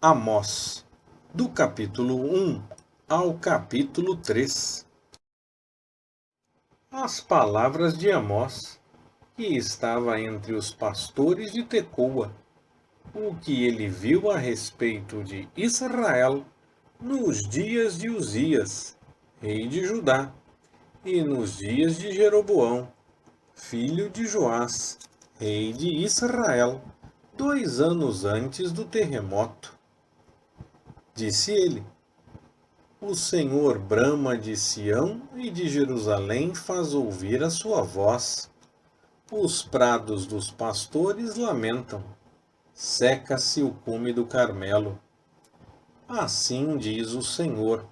Amós, do capítulo 1 ao capítulo 3. As palavras de Amós, que estava entre os pastores de Tecoa, o que ele viu a respeito de Israel nos dias de Uzias, rei de Judá, e nos dias de Jeroboão, filho de Joás, rei de Israel, 2 anos antes do terremoto. Disse ele: O Senhor brama de Sião e de Jerusalém faz ouvir a sua voz. Os prados dos pastores lamentam, seca-se o cume do Carmelo. Assim diz o Senhor: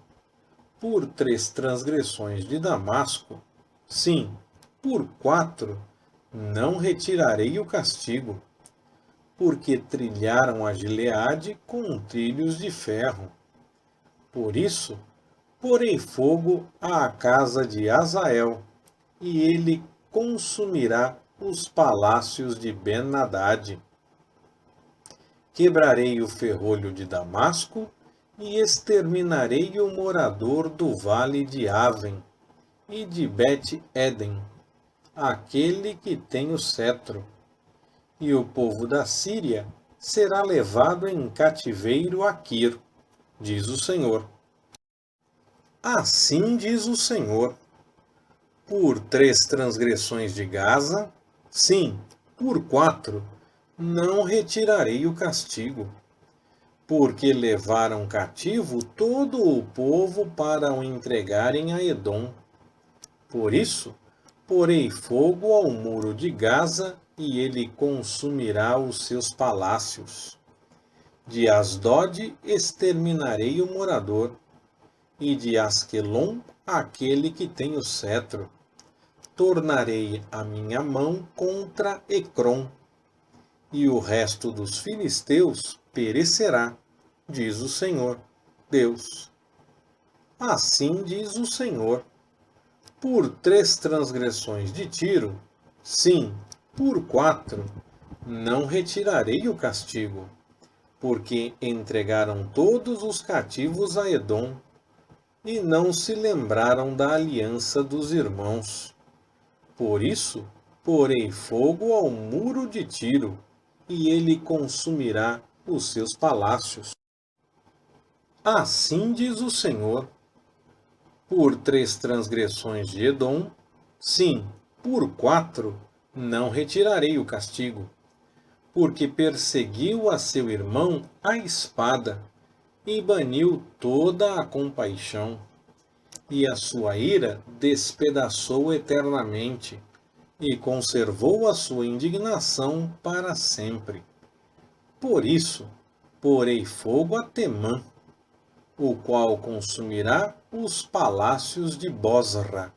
por 3 transgressões de Damasco, sim, por 4, não retirarei o castigo, porque trilharam a Gileade com trilhos de ferro. Por isso, porei fogo à casa de Azael, e ele consumirá os palácios de Ben-Hadad. Quebrarei o ferrolho de Damasco e exterminarei o morador do vale de Aven e de Bet-Eden, aquele que tem o cetro. E o povo da Síria será levado em cativeiro a Quir, diz o Senhor. Assim diz o Senhor: por 3 transgressões de Gaza, sim, por 4, não retirarei o castigo, porque levaram cativo todo o povo para o entregarem a Edom. Por isso, porei fogo ao muro de Gaza, e ele consumirá os seus palácios. De Asdod exterminarei o morador, e de Asquelon aquele que tem o cetro. Tornarei a minha mão contra Ecrom, e o resto dos filisteus perecerá, diz o Senhor, Deus. Assim diz o Senhor: por 3 transgressões de Tiro, sim, por 4, não retirarei o castigo, porque entregaram todos os cativos a Edom, e não se lembraram da aliança dos irmãos. Por isso, porei fogo ao muro de Tiro, e ele consumirá os seus palácios. Assim diz o Senhor: por 3 transgressões de Edom, sim, por 4, não retirarei o castigo, porque perseguiu a seu irmão a espada, e baniu toda a compaixão, e a sua ira despedaçou eternamente, e conservou a sua indignação para sempre. Por isso, porei fogo a Temã, o qual consumirá os palácios de Bosra.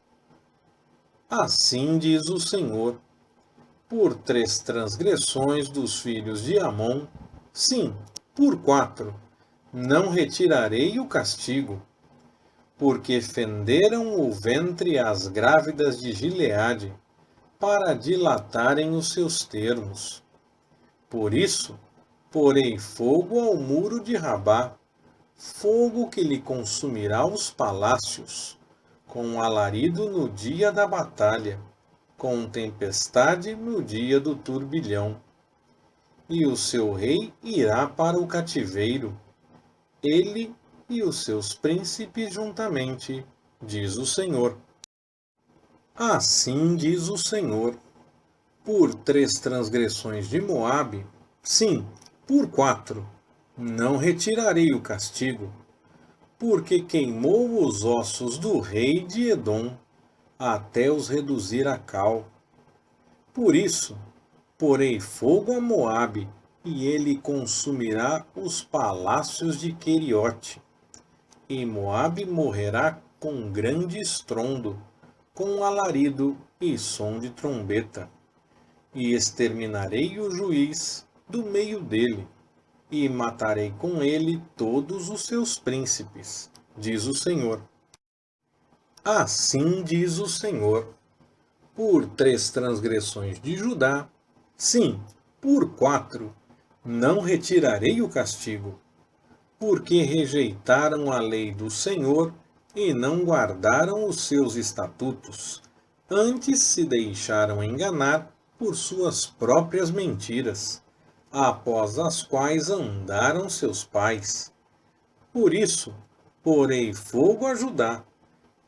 Assim diz o Senhor: por 3 transgressões dos filhos de Amon, sim, por 4, não retirarei o castigo, porque fenderam o ventre às grávidas de Gileade, para dilatarem os seus termos. Por isso, porei fogo ao muro de Rabá, fogo que lhe consumirá os palácios, com alarido no dia da batalha, com tempestade no dia do turbilhão. E o seu rei irá para o cativeiro, ele e os seus príncipes juntamente, diz o Senhor. Assim diz o Senhor: por 3 transgressões de Moabe, sim, por 4, não retirarei o castigo, porque queimou os ossos do rei de Edom, até os reduzir a cal. Por isso, porei fogo a Moabe, e ele consumirá os palácios de Queriote. E Moabe morrerá com grande estrondo, com alarido e som de trombeta. E exterminarei o juiz do meio dele, e matarei com ele todos os seus príncipes, diz o Senhor. Assim diz o Senhor: por 3 transgressões de Judá, sim, por 4, não retirarei o castigo, porque rejeitaram a lei do Senhor e não guardaram os seus estatutos. Antes se deixaram enganar por suas próprias mentiras, após as quais andaram seus pais. Por isso, porei fogo a Judá,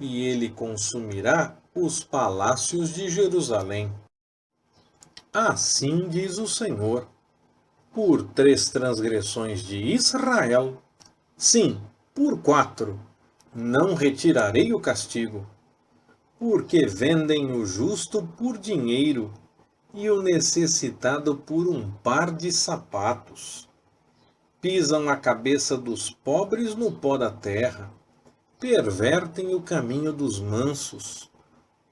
e ele consumirá os palácios de Jerusalém. Assim diz o Senhor: por 3 transgressões de Israel, sim, por 4, não retirarei o castigo, porque vendem o justo por dinheiro e o necessitado por um par de sapatos. Pisam a cabeça dos pobres no pó da terra, pervertem o caminho dos mansos.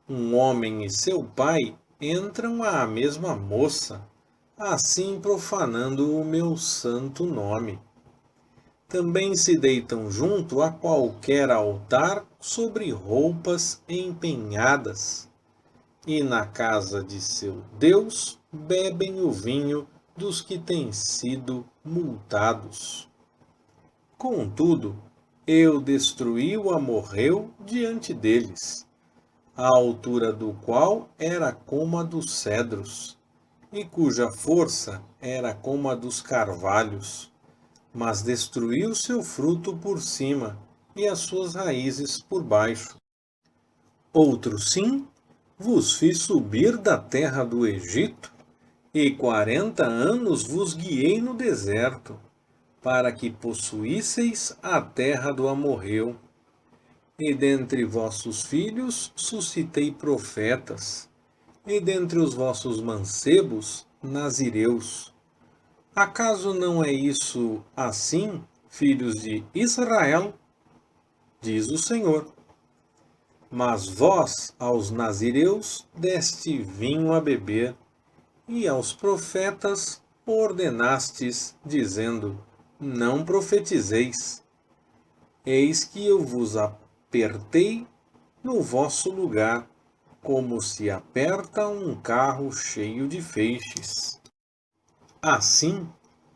Um homem e seu pai entram à mesma moça, assim profanando o meu santo nome. Também se deitam junto a qualquer altar sobre roupas empenhadas, e na casa de seu Deus bebem o vinho dos que têm sido multados. Contudo, eu destruí o amorreu diante deles, a altura do qual era como a dos cedros, e cuja força era como a dos carvalhos, mas destruiu seu fruto por cima e as suas raízes por baixo. Outro sim, vos fiz subir da terra do Egito, e 40 anos vos guiei no deserto, para que possuísseis a terra do amorreu. E dentre vossos filhos suscitei profetas, e dentre os vossos mancebos, nazireus. Acaso não é isso assim, filhos de Israel? Diz o Senhor. Mas vós, aos nazireus, deste vinho a beber, e aos profetas ordenastes, dizendo: não profetizeis. Eis que eu vos apertei no vosso lugar, como se aperta um carro cheio de feixes. Assim,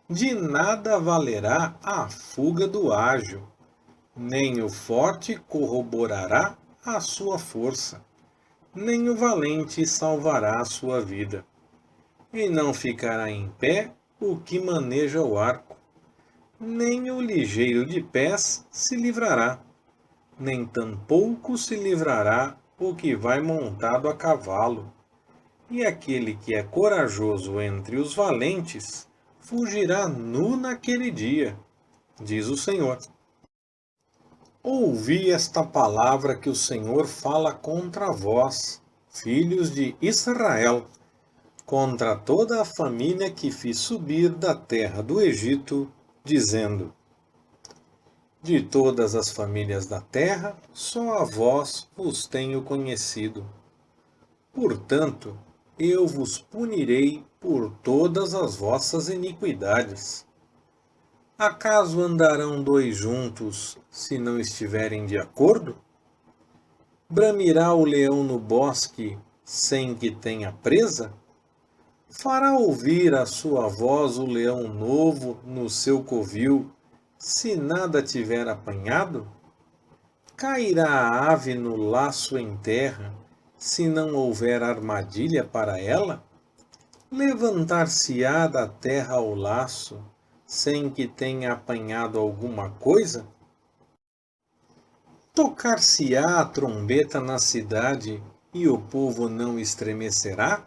de nada valerá a fuga do ágil, nem o forte corroborará a sua força, nem o valente salvará a sua vida. E não ficará em pé o que maneja o arco, nem o ligeiro de pés se livrará, nem tampouco se livrará o que vai montado a cavalo. E aquele que é corajoso entre os valentes fugirá nu naquele dia, diz o Senhor. Ouvi esta palavra que o Senhor fala contra vós, filhos de Israel, contra toda a família que fiz subir da terra do Egito, dizendo: de todas as famílias da terra, só a vós vos tenho conhecido. Portanto, eu vos punirei por todas as vossas iniquidades. Acaso andarão 2 juntos, se não estiverem de acordo? Bramirá o leão no bosque, sem que tenha presa? Fará ouvir a sua voz o leão novo no seu covil, se nada tiver apanhado? Cairá a ave no laço em terra, se não houver armadilha para ela? Levantar-se-á da terra o laço, sem que tenha apanhado alguma coisa? Tocar-se-á a trombeta na cidade, e o povo não estremecerá?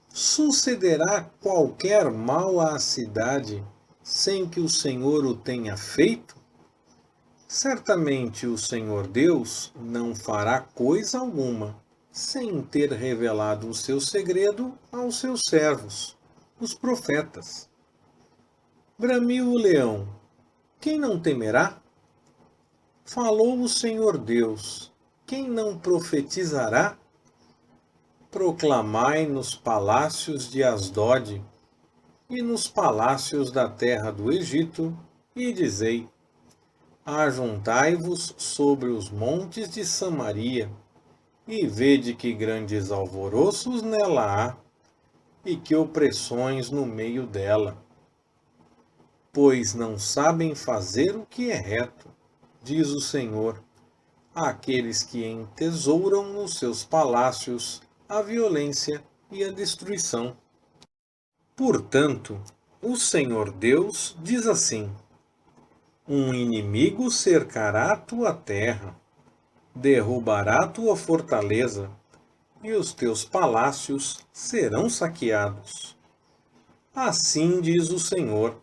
Sucederá qualquer mal à cidade, sem que o Senhor o tenha feito? Certamente o Senhor Deus não fará coisa alguma, sem ter revelado o seu segredo aos seus servos, os profetas. Bramiu o leão, quem não temerá? Falou o Senhor Deus, quem não profetizará? Proclamai nos palácios de Asdode e nos palácios da terra do Egito, e dizei: ajuntai-vos sobre os montes de Samaria, e vede que grandes alvoroços nela há, e que opressões no meio dela. pois não sabem fazer o que é reto, diz o Senhor, àqueles que entesouram nos seus palácios a violência e a destruição. Portanto, o Senhor Deus diz assim: um inimigo cercará a tua terra, derrubará a tua fortaleza, e os teus palácios serão saqueados. Assim diz o Senhor: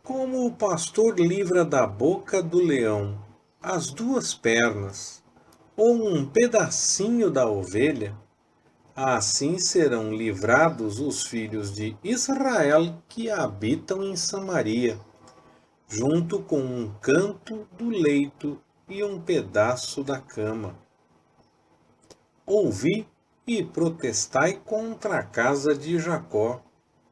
como o pastor livra da boca do leão as duas pernas, ou um pedacinho da ovelha, assim serão livrados os filhos de Israel que habitam em Samaria, junto com um canto do leito e um pedaço da cama. Ouvi e protestai contra a casa de Jacó,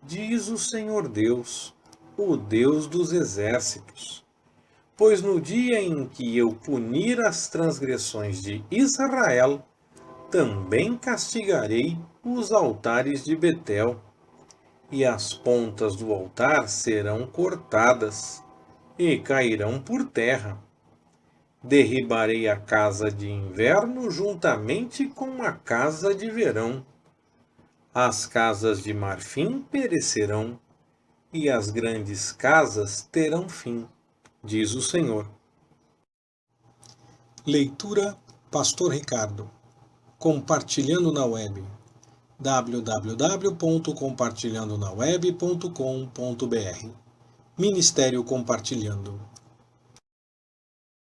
diz o Senhor Deus, o Deus dos exércitos. Pois no dia em que eu punir as transgressões de Israel, também castigarei os altares de Betel, e as pontas do altar serão cortadas, e cairão por terra. Derribarei a casa de inverno juntamente com a casa de verão. As casas de marfim perecerão, e as grandes casas terão fim, diz o Senhor. Leitura Pastor Ricardo. Compartilhando na web. www.compartilhandonaweb.com.br Ministério Compartilhando.